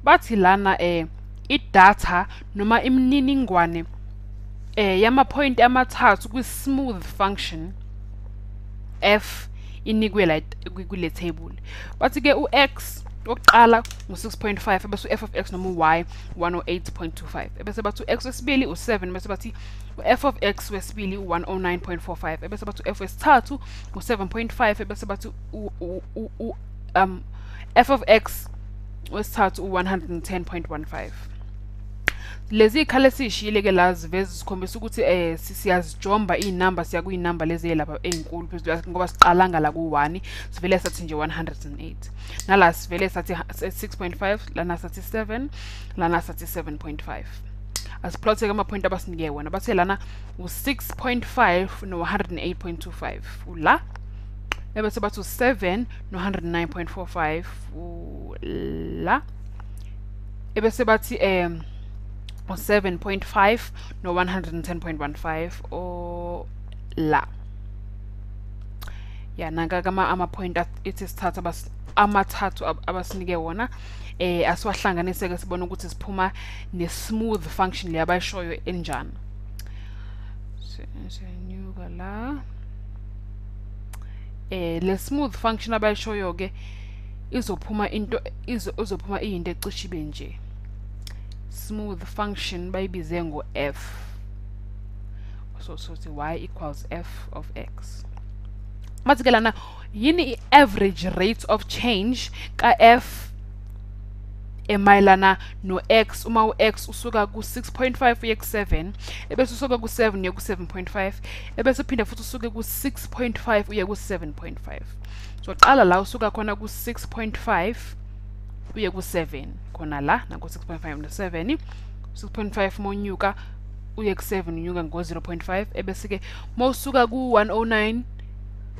bathi lana idata noma imininingwane yama point amathathu kwi smooth function f inikwe la kule table. Bathi ke u-x wokuqala u6.5 bese u-f of x noma y 108.25 bese bathi u-x wesibili u7 bese bathi u-f of x wesibili u109.45 bese bathi u-f wesithathu u7.5 bese bathi f of x wesithathu u110.15. lezi ikhale sishile ke la ziveze sikhombisa ukuthi siyazijomba inamba siya kuyinamba lezi lapha ezinkulu phezulu ngoba siqalanga la ku1 sivele sathi nje 108 nala sivele sathi 6.5 lana sathi 7 lana sathi 7.5 asiplothe ke ama point abasinike wona bathe lana u6.5 no 108.25 ula ebese bathu 7 no 109.45 ula ebese bathi 7.5 no 110.15 o la ya nanga kama ama point ithi sithatha amathathu abasinike wona asiwahlanganise ke sibone ukuthi siphuma ne smooth function le abayishoyo enjani. Senyuka la le smooth function abayishoyo ke izophuma into izophuma into ecishibe nje. Smooth function bayibize ngo f, so sithi y equals f of x. Mathi ke lana yini i-average rate of change ka f emayelana no x uma u-x usuka ku-6.5 uye ku-7 ebese usuka ku-7 uye ku-7.5 ebese uphinde futhi usuke ku-6.5 uye ku-7.5. So qala la usuka khona ku-6.5 uye ku-7 khona la na ku-6.5 no-7 6.5 monyuka uye ku-7 unyuka ngo-0.5 ebese ke mawusuka ku-109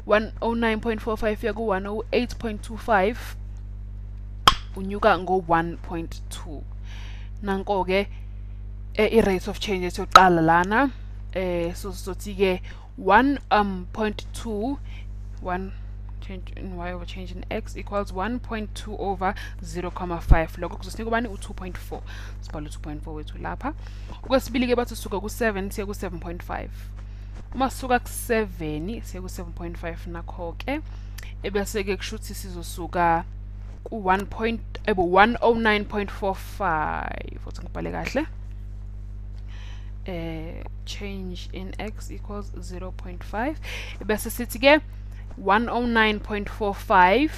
109.45 uya ku-108.25 unyuka ngo-1.2. nanko ke i-rate of change yokuqala lana so sizothi ke 1.2 change in y over change in x equals 1.2 over 0.5 lokho kuzosinika ubani u2.4 sibhala u2.4 wethu lapha. Okwesibili ke bathi suka ku7 siya ku7.5 uma suka ku7 siya ku7.5 nakho ke ebese ke kushuthi sizosuka ku109.45 futhi ngibhale kahle change in x equals 0.5 ebese sithi ke 109.45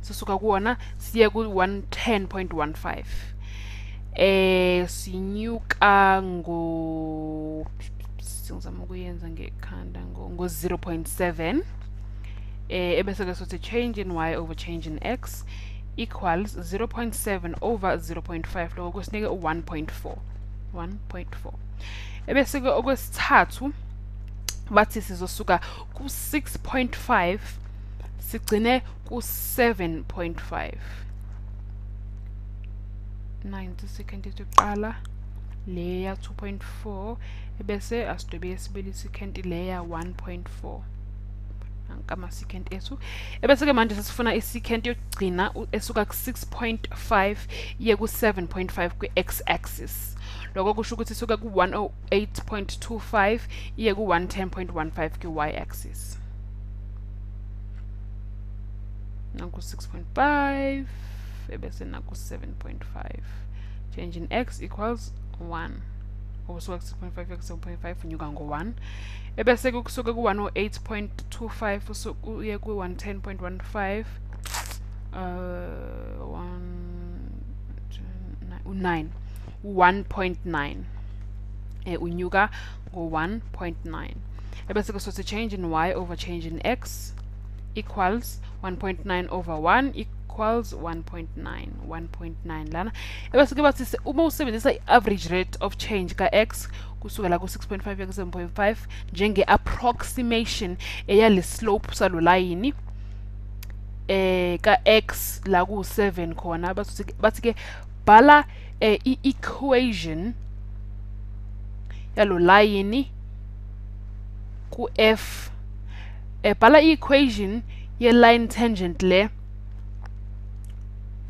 sisuka kuwona siye ku110.15 sinyuka ngo sizama ukuyenza ngekhanda ngo 0.7 ebese ke sothi change in y over change in x equals 0.7 over 0.5 lokho kusinike u1.4 ebese ke okwesithathu bathi sizosuka ku6.5 sigcine ku7.5 90 second yokuqala leya 2.4 ebese asidwebe yesibili second leya 1.4 ankama second ethu ebese ke manje sesifuna isecond yokugcina esuka ku6.5 iye ku7.5 kwi-x axis lokho kusho ukuthi isuka ku108.25 iye ku110.15 kwi-y axis naku 6.5 ebese naku 7.5 change in x equals 1 okusuka ku6.5 iye ku7.5 unyuka ngo1 ebese kusuka ku108.25 uye ku110.15 9 1.9 unyuka ngo1.9 ebese kusothi change in y over change in x equals 1.9 over 1 equals 1.9 lana ebese ke bathi uma usebenzisa i-average rate of change ka x kusuka la ku6.5 ya ku7.5 njenge approximation eyale slope salo line ka x la ku7 khona bathi ke bhala i-equation yalo line ku f bhala i-equation ye line tangent le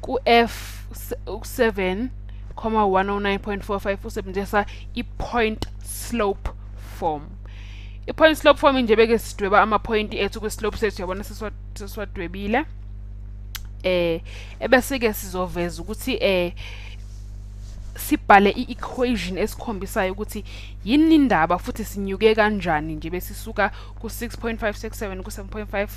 ku-f 7, 109.45 usebenzisa i-point slope form. I-point slope form nje beke sidweba ama-point ethu kwi-slope sethu, yabona sesiwadwebile. Ebese-ke sizoveza ukuthi sibhale i-equation esikhombisayo ukuthi yini indaba futhi sinyuke kanjani nje besisuka ku-6.567 ku-7.5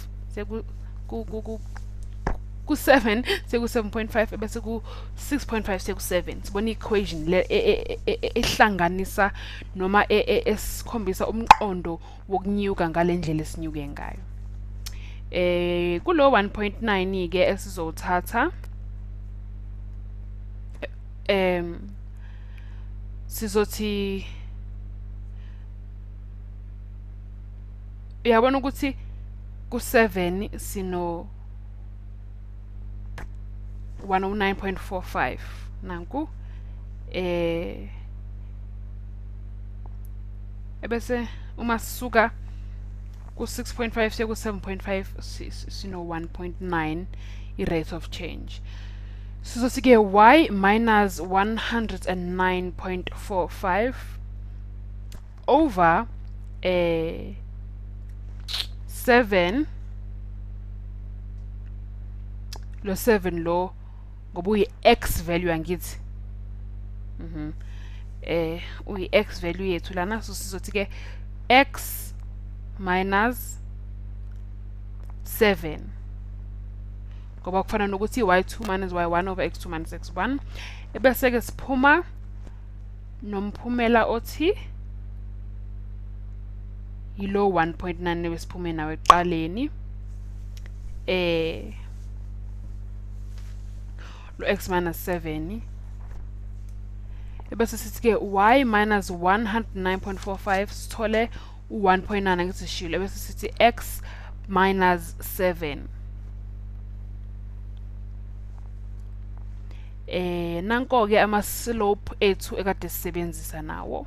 ku-7 seku-7.5 ebese ku-6.5 seku-7. Sibona i-equation le ehlanganisa noma esikhombisa umqondo wokunyuka ngale ndlela esinyuke ngayo. Kulo 1.9 ke esizowuthatha sizothi uyabona ukuthi ku-7 sino 109.45 nanku ebese uma sisuka ku-6.5 seku 7.5 sino 1.9 i-rate of change. Sizothi ke y minus 109.45 over 7 lo 7 lo ngoba uyi x value angithi uyi x value yethu lana, so sizothi ke x minus 7 ngoba kufana nokuthi y2 minus y1 over x2 minus x1. Ebese ke siphuma nomphumela othi yilo 1.9 ebesiphume nawe ekuqaleni, lo x minus 7. Ebese sithi ke y minus 109.45 sithole u-1.9 ngithi shilo, ebese sithi x minus 7. Nanko ke ama slope ethu ekade sisebenzisa nawo.